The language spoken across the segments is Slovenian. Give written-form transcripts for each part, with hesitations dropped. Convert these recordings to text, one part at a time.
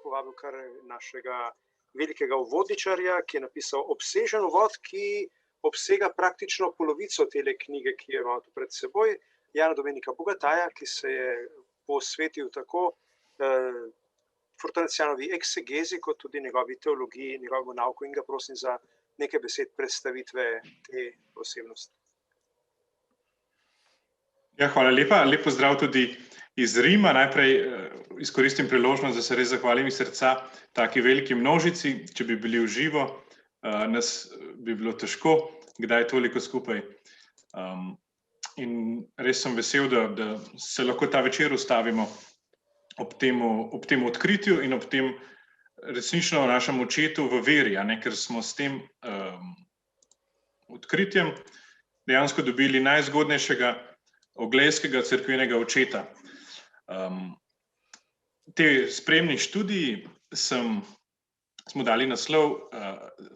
povabil kar našega velikega uvodničarja, ki je napisal obsežen uvod, ki obsega praktično polovico tele knjige, ki jo imamo tu pred seboj, Jana Domenica Bogataja, ki se je posvetil tako Fortunacianovi eksegezi, kot tudi njegovi teologiji, njegovemu nauku, in ga prosim za nekaj besed predstavitve te osebnosti. Ja, hvala lepa. Lep pozdrav tudi iz Rima. Najprej izkoristim priložnost, da se res zahvalim iz srca taki veliki množici. Če bi bili v živo, nas bi bilo težko, kdaj toliko skupaj. In res sem vesel, da se lahko ta večer ustavimo ob tem odkritju in ob tem resnično našem očetu v veri, ker smo s tem odkritjem dejansko dobili najzgodnejšega oglejskega cerkvenega očeta. Te spremni študiji smo dali naslov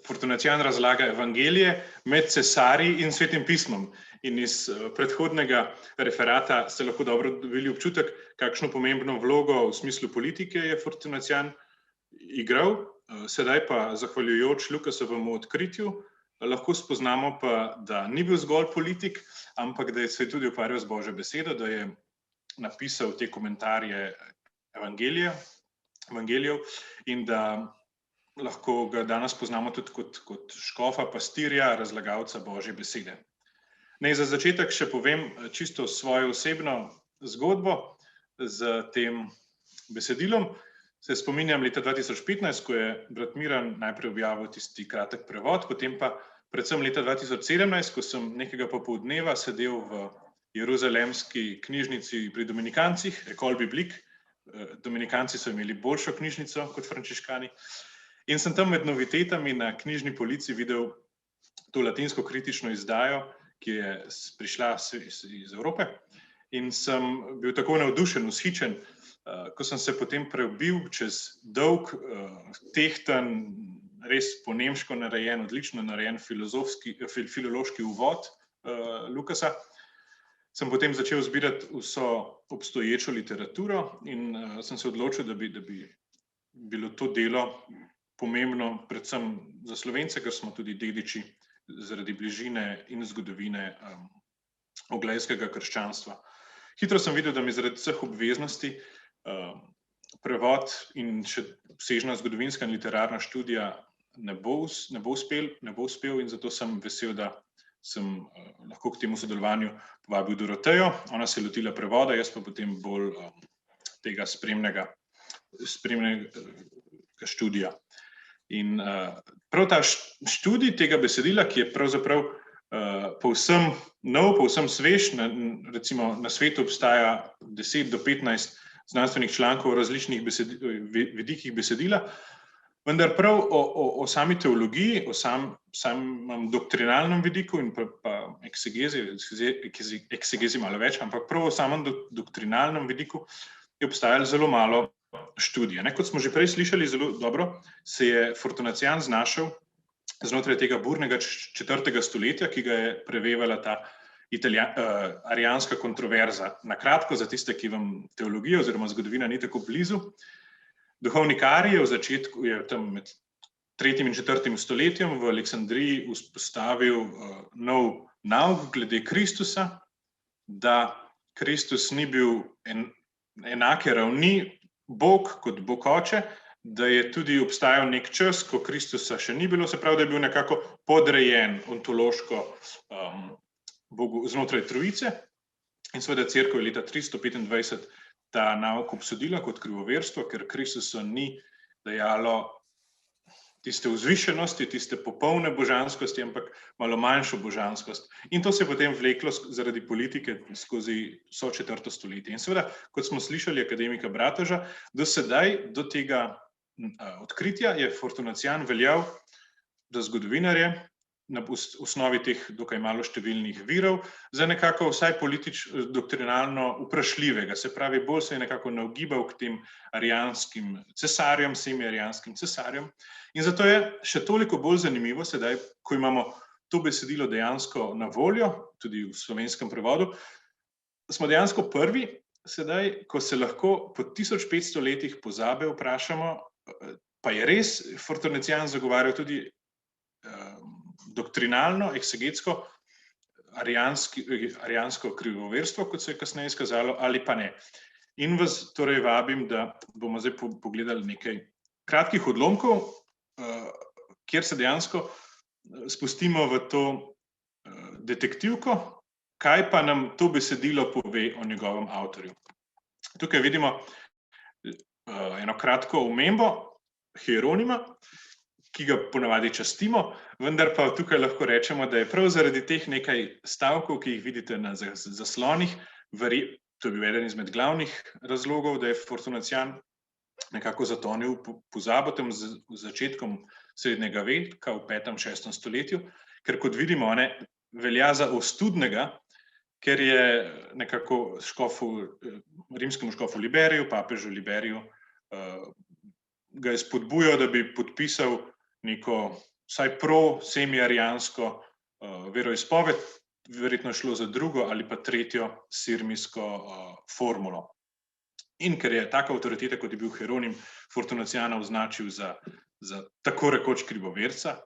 Fortunacian razlaga evangelije med cesarji in Svetim pismom. In iz predhodnega referata ste lahko dobro dobili občutek, kakšno pomembno vlogo v smislu politike je Fortunacian igral. Sedaj pa, zahvaljujoč Lukasovemu odkritju, lahko spoznamo pa, da ni bil zgolj politik, ampak da se je tudi ukvarjal z Božjo besedo, da je napisal te komentarje evangelijev in da lahko ga danes poznamo tudi kot škofa, pastirja, razlagalca Božje besede. Naj za začetek še povem čisto svojo osebno zgodbo z tem besedilom. Se spominjam leta 2015, ko je brat Miran najprej objavil tisti kratek prevod, potem pa predvsem leta 2017, ko sem nekega popoldneva sedel v jeruzalemski knjižnici pri Dominikancih, École Biblique. Dominikanci so imeli boljšo knjižnico kot frančiškani. In sem tam med novitetami na knjižni polici videl to latinsko kritično izdajo, ki je prišla iz Evrope. In sem bil tako navdušen, vzhičen, ko sem se potem prebil čez dolg, tehten, res po nemško narejen, odlično narejen filološki uvod Lukasa, sem potem začel zbirati vso obstoječo literaturo in sem se odločil, da bi bilo to delo pomembno predvsem za Slovence, ker smo tudi dediči zaradi bližine in zgodovine oglejskega krščanstva. Hitro sem videl, da mi zaradi vseh obveznosti prevod in še obsežna zgodovinska in literarna študija ne bo uspel in zato sem vesel, da sem lahko k temu sodelovanju povabil Dorotejo. Ona se je lotila prevoda, jaz pa potem bolj tega spremnega študija. In prav ta študij tega besedila, ki je pravzaprav povsem nov, povsem svež, recimo na svetu obstaja 10 do 15 znanstvenih člankov o različnih vidikih besedila, vendar prav o sami teologiji, o samem doktrinalnem vidiku in pa eksegezi malo več, ampak prav o samem doktrinalnem vidiku je obstajalo zelo malo študije. Kot smo že prej slišali zelo dobro, se je Fortunacian znašel znotraj tega burnega 4. stoletja, ki ga je prevevala ta arijanska kontroverza. Na kratko, za tiste, ki vam teologija oziroma zgodovina ni tako blizu, duhovnik Arij je v začetku, je tam med 3. in 4. stoletjem v Aleksandriji vzpostavil nov nauk glede Kristusa, da Kristus ni bil enake ravni Bog kot Bog Oče, da je tudi obstajal nek čas, ko Kristusa še ni bilo, se pravi, da je bil nekako podrejen ontološko Bogu znotraj Trojice. In seveda cerkev je leta 325 ta nauk obsodila kot krivoverstvo, ker Kristusa ni dajalo tiste vzvišenosti, tiste popolne božanskosti, ampak malo manjšo božanskost. In to se je potem vleklo zaradi politike skozi vso 4. stoletje. In seveda, kot smo slišali akademika Bratoža, do sedaj, do tega odkritja je Fortunacian veljal za zgodovinarje na osnovi teh dokaj malo številnih virov za nekako vsaj doktrinalno vprašljivega. Se pravi, bolj se je nekako nagibal k tem arijanskim cesarjem, semiarijanskim cesarjem. In zato je še toliko bolj zanimivo sedaj, ko imamo to besedilo dejansko na voljo, tudi v slovenskem prevodu, smo dejansko prvi sedaj, ko se lahko po 1500 letih pozabe vprašamo, pa je res Fortunatijan zagovarjal tudi doktrinalno, eksegetsko, arijansko krivoverstvo, kot se je kasneje izkazalo, ali pa ne. In vas torej vabim, da bomo zdaj pogledali nekaj kratkih odlomkov, kjer se dejansko spustimo v to detektivko, kaj pa nam to besedilo pove o njegovem avtorju. Tukaj vidimo eno kratko omembo Hieronima, ki ga ponavadi častimo, vendar pa tukaj lahko rečemo, da je prav zaradi teh nekaj stavkov, ki jih vidite na zaslonih, to je bil eden izmed glavnih razlogov, da je Fortunatijan nekako zatonil v pozabo tam z začetkom srednjega veka v 5. 6. stoletju, ker kot vidimo, velja za ostudnega, ker je nekako rimskemu škofu Liberiju, papežu Liberiju, ga je spodbujal, da bi podpisal neko vsaj semi-arijansko veroizpoved, verjetno je šlo za drugo ali pa tretjo sirmijsko formulo. In ker je taka avtoriteta, kot je bil Hieronim, Fortunatijana označil za tako rekoč krivoverca,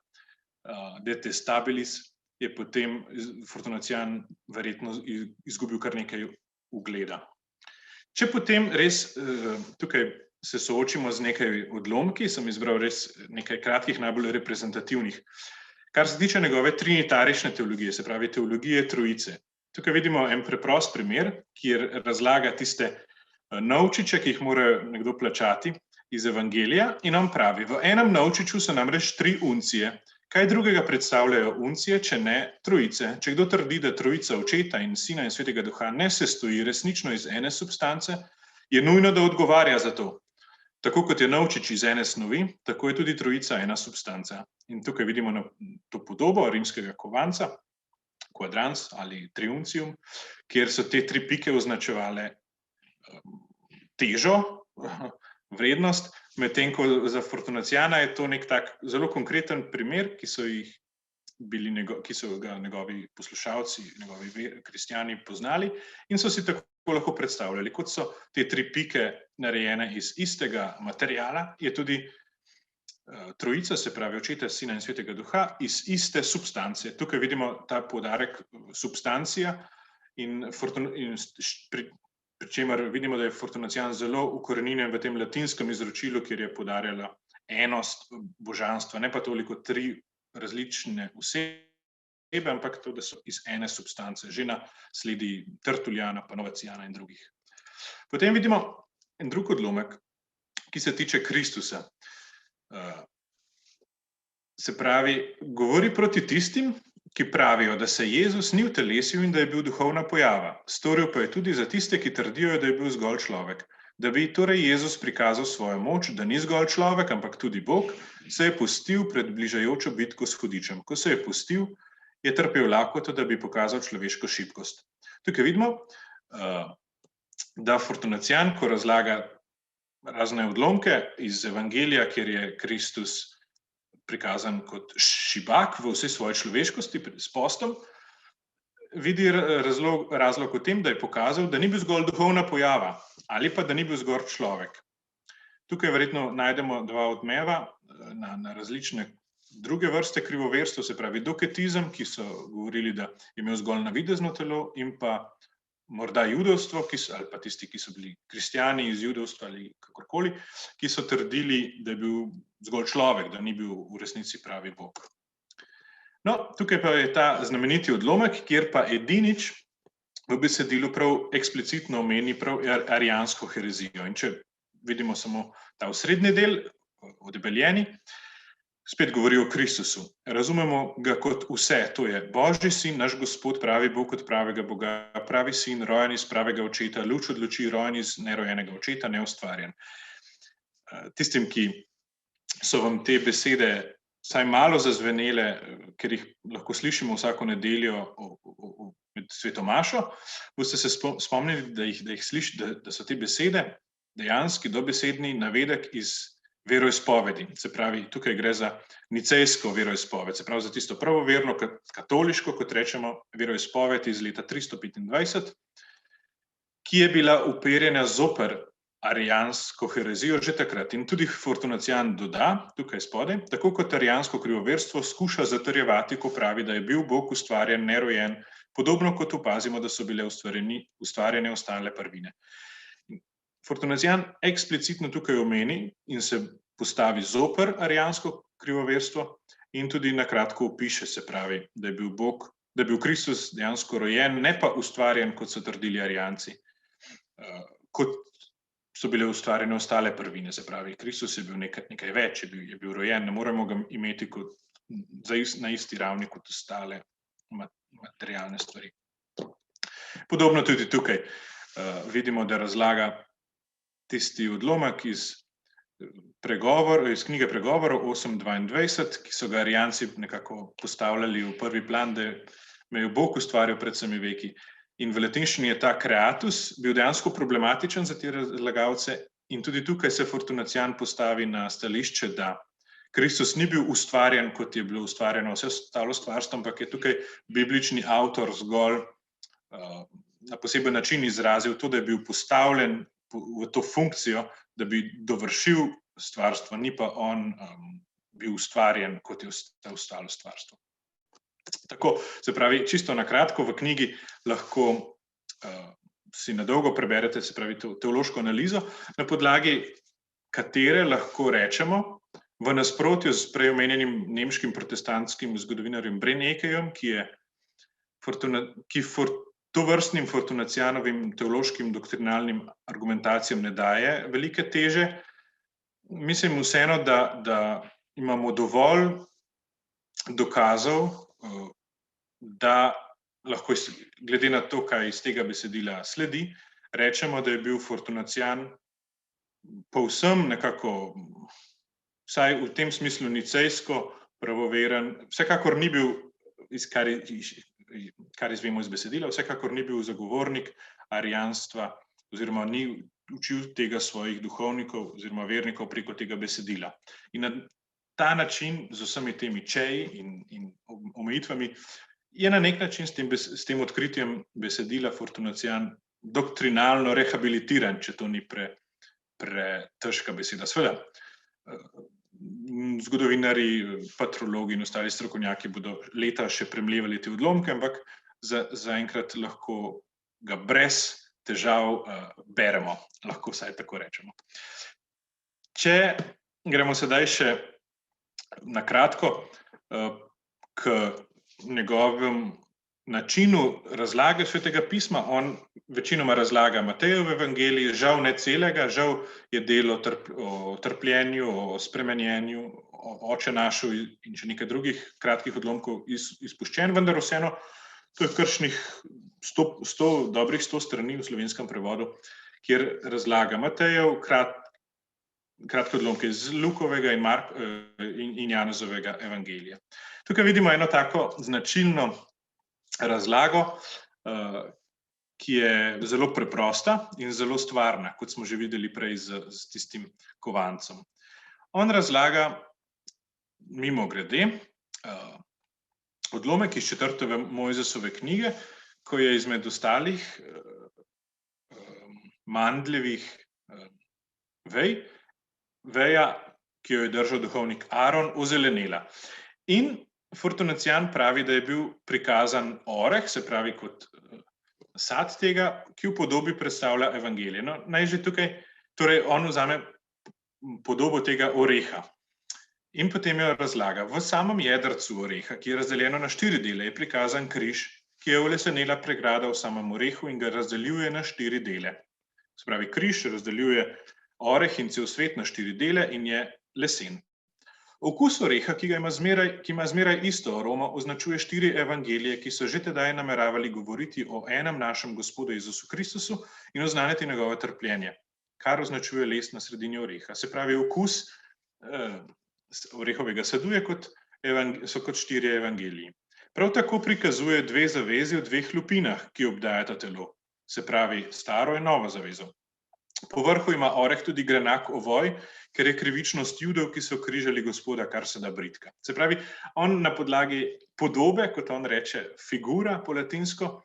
detestabilis, je potem Fortunatijan verjetno izgubil kar nekaj ugleda. Če potem res tukaj se soočimo z nekaj odlomki, sem izbral res nekaj kratkih, najbolj reprezentativnih. Kar se tiče njegove trinitarične teologije, se pravi teologije trojice. Tukaj vidimo en preprost primer, kjer razlaga tiste novčiče, ki jih mora nekdo plačati iz Evangelija, in on pravi, v enem novčiču so namreč 3 uncije. Kaj drugega predstavljajo uncije, če ne trojice? Če kdo trdi, da trojica Očeta in Sina in Svetega Duha ne sestoji resnično iz ene substance, je nujno, da odgovarja za to. Tako kot je novčič iz ene snovi, tako je tudi trojica ena substanca. In tukaj vidimo to podobo rimskega kovanca, quadrans ali triuncium, kjer so te 3 pike označevale težo, vrednost, medtem ko za Fortunatijana je to nek tak zelo konkreten primer, ki so ga njegovi poslušalci, njegovi kristjani poznali in so si tako lahko predstavljali. Kot so te 3 pike narejene iz istega materiala, je tudi trojica, se pravi Očeta, Sina in Svetega Duha, iz iste substance. Tukaj vidimo ta poudarek substancija in pri čemer vidimo, da je Fortunatijan zelo ukoreninjen v tem latinskem izročilu, kjer je poudarjala enost božanstva, ne pa toliko 3 različne osebe, ampak to, da so iz ene substance, že na sledi Tertulijana, Novacijana in drugih. Potem vidimo en drug odlomek, ki se tiče Kristusa. Se pravi, govori proti tistim, ki pravijo, da se Jezus ni utelesil in da je bil duhovna pojava. Storil pa je tudi za tiste, ki trdijo, da je bil zgolj človek. Da bi torej Jezus prikazal svojo moč, da ni zgolj človek, ampak tudi Bog, se je pustil pred bližajočo bitko s hudičem. Ko se je pustil, je trpel lakoto, da bi pokazal človeško šibkost. Tukaj vidimo, da Fortunatijan, ko razlaga razne odlomke iz Evangelija, kjer je Kristus prikazan kot šibak v vsej svoji človeškosti s postom, vidi razlog v tem, da je pokazal, da ni bil zgolj duhovna pojava ali pa da ni bil zgolj človek. Tukaj verjetno najdemo 2 odmeva na različne druge vrste krivoverstev, se pravi doketizem, ki so govorili, da je imel zgolj navidezno telo, in pa morda judovstvo, ali pa tisti, ki so bili kristjani iz judovstva ali kakorkoli, ki so trdili, da je bil zgolj človek, da ni bil v resnici pravi Bog. No, tukaj pa je ta znameniti odlomek, kjer pa edinič v besedilu prav eksplicitno omeni prav arijansko herezijo. In če vidimo samo ta osrednji del, odebeljeni, spet govori o Kristusu. Razumemo ga kot vse, to je Božji sin, naš Gospod, pravi Bog od pravega Boga, pravi sin, rojen iz pravega Očeta, luč od luči, rojen iz nerojenega Očeta, neustvarjen. Tistim, ki so vam te besede vsaj malo zazvenele, ker jih lahko slišimo vsako nedeljo med svetomašo, boste se spomnili, da so te besede dejanski dobesedni navedek iz veroizpovedi. Se pravi, tukaj gre za nicejsko veroizpoved, se pravi za tisto pravoverno katoliško, kot rečemo, veroizpoved iz leta 325, ki je bila uperjena zoper arijansko herezijo že takrat. In tudi Fortunacijan doda, tukaj spodaj, tako kot arijansko krivoverstvo skuša zatrjevati, ko pravi, da je bil Bog ustvarjen, nerojen, podobno kot opazimo, da so bile ustvarjene ostale prvine. Fortunacijan eksplicitno tukaj omeni in se postavi zoper arijansko krivoverstvo in tudi na kratko opiše, se pravi, da je bil Kristus dejansko rojen, ne pa ustvarjen, kot so trdili arijanci, kot so bile ustvarjene ostale prvine, se pravi, Kristus je bil nekaj več, je bil rojen, ne moremo ga imeti na isti ravni kot ostale materialne stvari. Podobno tudi tukaj vidimo, da razlaga tisti odlomek iz knjige Pregovorov 8:22, ki so ga arijanci nekako postavljali v prvi plan, da me je Bog ustvaril pred vsemi veki. In v latinščini je ta kreatus bil dejansko problematičen za te razlagalce in tudi tukaj se Fortunacijan postavi na stališče, da Kristus ni bil ustvarjen, kot je bilo ustvarjeno vse ostalo stvarstvo, ampak je tukaj biblični avtor zgolj na poseben način izrazil to, da je bil postavljen v to funkcijo, da bi dovršil stvarstvo, ni pa on bil ustvarjen, kot je ostalo stvarstvo. Tako, se pravi, čisto na kratko v knjigi lahko si na dolgo preberete, se pravi, teološko analizo, na podlagi katere lahko rečemo, v nasprotju s prej omenjenim nemškim protestantskim zgodovinarjem Brennekejem, ki tovrstnim Fortunacijanovim teološkim doktrinalnim argumentacijam ne daje velike teže, mislim vseeno, da imamo dovolj dokazov, da lahko glede na to, kaj iz tega besedila sledi, rečemo, da je bil Fortunacijan povsem nekako, vsaj v tem smislu nicejsko pravoveren, vsekakor ni bil, kar izvemo iz besedila, vsekakor ni bil zagovornik arijanstva oziroma ni učil tega svojih duhovnikov oziroma vernikov preko tega besedila. In na ta način, z vsemi temi čeji in omejitvami, je na nek način s tem odkritjem besedila Fortunacijan doktrinalno rehabilitiran, če to ni pretežka beseda. Seveda, zgodovinarji, patrologi in ostali strokovnjaki bodo leta še premlevali te odlomke, ampak zaenkrat lahko ga brez težav beremo, lahko vsaj tako rečemo. Če gremo sedaj še na kratko k njegovem načinu razlage Svetega pisma. On večinoma razlaga Matejev evangelij, žal ne celega, žal je del o trpljenju, o spremenjenju, o Oče našu in še nekaj drugih kratkih odlomkov izpuščen, vendar vseeno to je kakšnih dobrih 100 strani v slovenskem prevodu, kjer razlaga Matejev, kratke odlomke iz Lukovega in Janezovega evangelija. Tukaj vidimo eno tako značilno razlago, ki je zelo preprosta in zelo stvarna, kot smo že videli prej s tistim kovancem. On razlaga mimogrede odlomek iz 4. Mojzesove knjige, ko je izmed ostalih mandljevih vej, veja, ki jo je držal duhovnik Aron, ozelenela. In Fortunacijan pravi, da je bil prikazan oreh, se pravi kot sad tega, ki v podobi predstavlja evangelije. No, naj že tukaj, torej on vzame podobo tega oreha in potem jo razlaga. V samem jedrcu oreha, ki je razdeljeno na 4 dele, je prikazan križ, ki je olesenela pregrada v samem orehu in ga razdeljuje na 4 dele. Se pravi, križ razdeljuje oreh in cel svet na 4 dele in je lesen. Okus oreha, ki ima zmeraj isto aromo, označuje 4 evangelije, ki so že tedaj nameravali govoriti o enem našem Gospodu Jezusu Kristusu in oznaniti njegovo trpljenje, kar označuje les na sredini oreha. Se pravi, okus orehovega sadu so kot 4 evangeliji. Prav tako prikazuje 2 zavezi v 2 lupinah, ki obdajata telo, se pravi staro in novo zavezo. Po vrhu ima oreh tudi grenak ovoj, ker je krivičnost Judov, ki so križali Gospoda, kar se da bridka. Se pravi, on na podlagi podobe, kot on reče, figura po latinsko,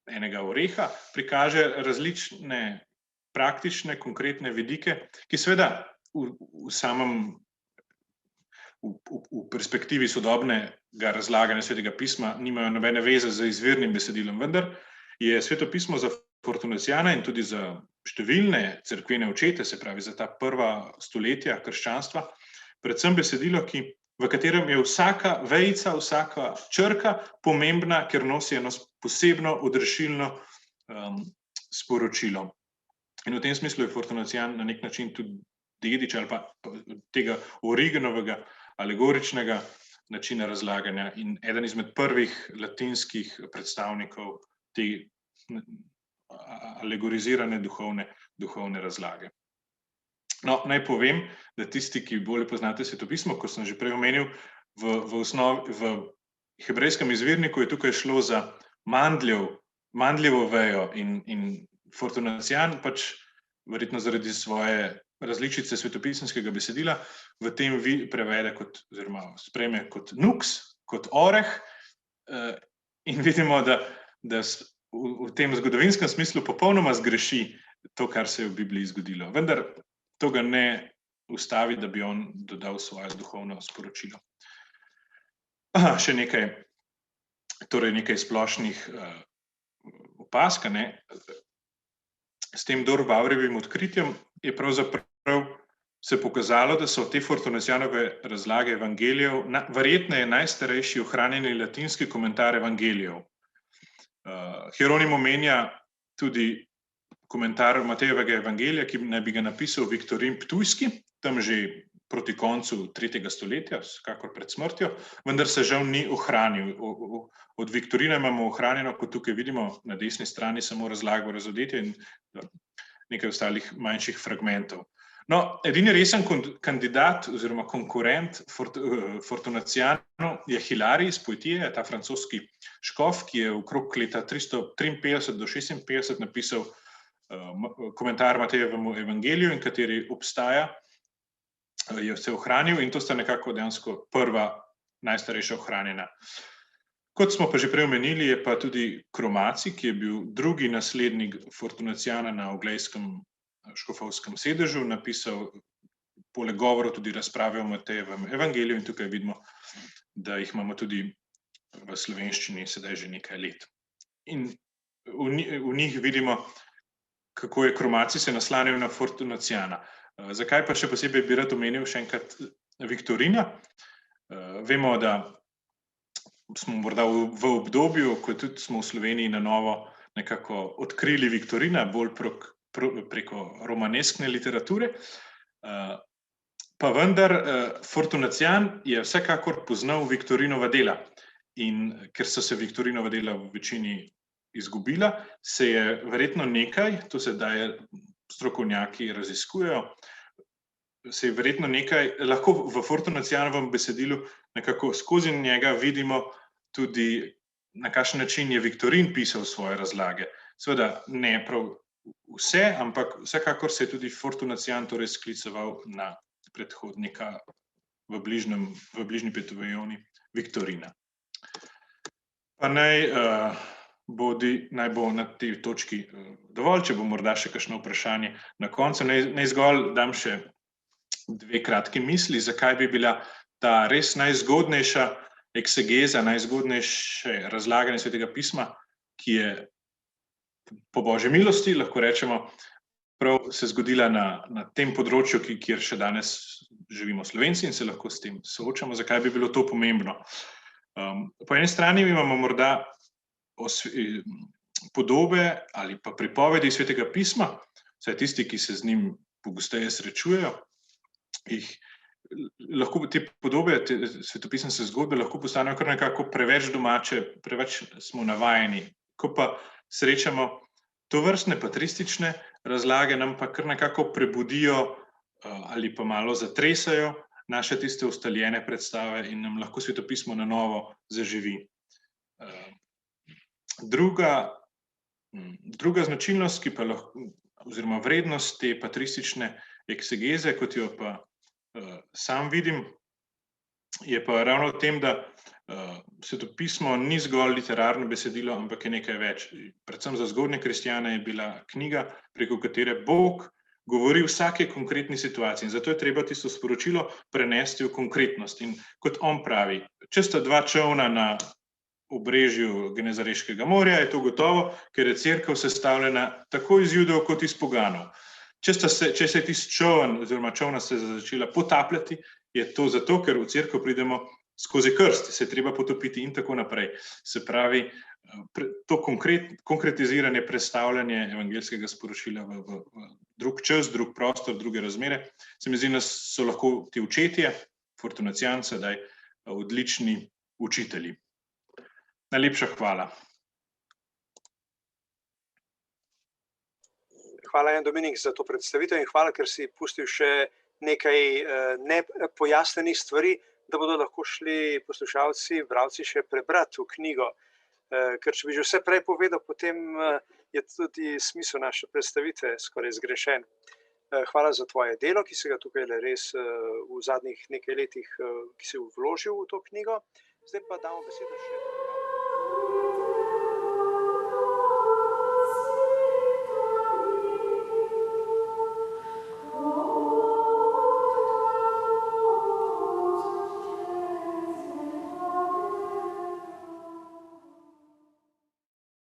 enega oreha, prikaže različne praktične, konkretne vidike, ki seveda v perspektivi sodobnega razlaganja Svetega pisma nimajo nobene veze z izvirnim besedilom, vendar je Sveto pismo za Fortunaciana in tudi za številne cerkvene očete, se pravi za ta prva stoletja krščanstva, predvsem besedilo, v katerem je vsaka vejica, vsaka črka pomembna, ker nosi eno posebno odrešilno sporočilo. In v tem smislu je Fortunacian na nek način tudi dedič ali pa tega Origenovega alegoričnega načina razlaganja in eden izmed prvih latinskih predstavnikov te alegorizirane duhovne razlage. No, naj povem, da tisti, ki bolje poznate Sveto pismo, kot sem že prej omenil, v hebrejskem izvirniku je tukaj šlo za mandljevo vejo in Fortunacian pač verjetno zaradi svoje različice svetopisemskega besedila v tem prevede oziroma sprejme kot nuks, kot oreh in vidimo, da v tem zgodovinskem smislu popolnoma zgreši to, kar se je v Bibliji zgodilo. Vendar to ga ne ustavi, da bi on dodal svoje duhovno sporočilo. Še nekaj, torej nekaj splošnih opazk. S tem Dor-Bauerjevim odkritjem je pravzaprav se pokazalo, da so te Fortunacianove razlage evangelijev verjetneje najstarejši ohranjeni latinski komentar evangelijev. Hieronim omenja tudi komentar Matejevega evangelija, ki naj bi ga napisal Viktorin Ptujski, tam že proti koncu 3. stoletja, kakor pred smrtjo, vendar se žal ni ohranil. Od Viktorina imamo ohranjeno, kot tukaj vidimo, na desni strani samo razlago razodetja in nekaj ostalih manjših fragmentov. No, edini resen kandidat oziroma konkurent Fortunacianu je Hilarij iz Poitiers, ta francoski škof, ki je okrog leta 353 do 56 napisal komentar Matejevemu evangeliju in kateri obstaja, je se ohranil in to sta nekako dejansko prva najstarejša ohranjena. Kot smo pa že prej omenili, je pa tudi Kromacij, ki je bil drugi naslednik Fortunaciana na oglejskem škofovskem sedežu, napisal poleg govorov tudi razprave o Matejevem evangeliju in tukaj vidimo, da jih imamo tudi v slovenščini sedaj že nekaj let. In v njih vidimo, kako je Kromacij se naslanil na Fortunaciana. Zakaj pa še posebej bi rad omenil še enkrat Viktorina? Vemo, da smo morda v obdobju, ko tudi smo v Sloveniji na novo nekako odkrili Viktorina, bolj preko romaneskne literature, pa vendar Fortunacian je vsekakor poznal Viktorinova dela in ker so se Viktorinova dela v večini izgubila, se je verjetno nekaj, to sedaj strokovnjaki raziskujejo, se je verjetno nekaj, lahko v Fortunacianovem besedilu nekako skozi njega vidimo tudi, na kakšen način je Viktorin pisal svoje razlage. Seveda ne prav vse, ampak vsekakor se je tudi Fortunacian torej skliceval na predhodnika v bližnji petovejoni Viktorina. Pa naj bo na tej točki dovolj, če bo morda še kakšno vprašanje na koncu. Naj zgolj dam še dve kratki misli, zakaj bi bila ta res najzgodnejša eksegeza, najzgodnejše razlaganje Svetega pisma, ki je po Božji milosti, lahko rečemo, prav se zgodila na tem področju, kjer še danes živimo Slovenci in se lahko s tem soočamo. Zakaj bi bilo to pomembno? Po eni strani imamo morda podobe ali pa pripovedi Svetega pisma, saj tisti, ki se z njim pogosteje srečujejo, lahko te podobe, te svetopisemske zgodbe lahko postanejo kar nekako preveč domače, preveč smo navajeni. Ko pa srečamo tovrstne patristične razlage, nam pa kar nekako prebudijo ali pa malo zatresajo naše tiste ustaljene predstave in nam lahko svetopismo na novo zaživi. Druga značilnost, ki pa lahko, oziroma vrednost te patristične eksegeze, kot jo pa sam vidim, je pa ravno v tem, da Svetopismo ni zgolj literarno besedilo, ampak je nekaj več. Predvsem za zgodnje kristjane je bila knjiga, preko katere Bog govori v vsake konkretni situaciji. In zato je treba tisto sporočilo prenesti v konkretnost. In kot on pravi, če sta dva čolna na obrežju Genezareškega morja, je to gotovo, ker je cerkev sestavljena tako iz Judov kot iz poganov. Če se je tisti čoln oziroma čolna se začela potapljati, je to zato, ker v cerkev pridemo skozi krst, se je treba potopiti in tako naprej. Se pravi, to konkretiziranje, predstavljanje evangeljskega sporočila v drug čas, drug prostor, druge razmere, se mi zdi, da so lahko ti učetje, Fortunacijan sedaj, odlični učitelji. Najlepša hvala. Hvala, Jan Dominik, za to predstavitev in hvala, ker si pustil še nekaj nepojasnenih stvari, da bodo lahko šli poslušalci, bralci še prebrati v knjigo. Ker če bi že vse prej povedal, potem je tudi smisel naše predstavitve skoraj zgrešen. Hvala za tvoje delo, ki si ga tukaj res v zadnjih nekaj letih, ki si vložil v to knjigo. Zdaj pa damo besedo še.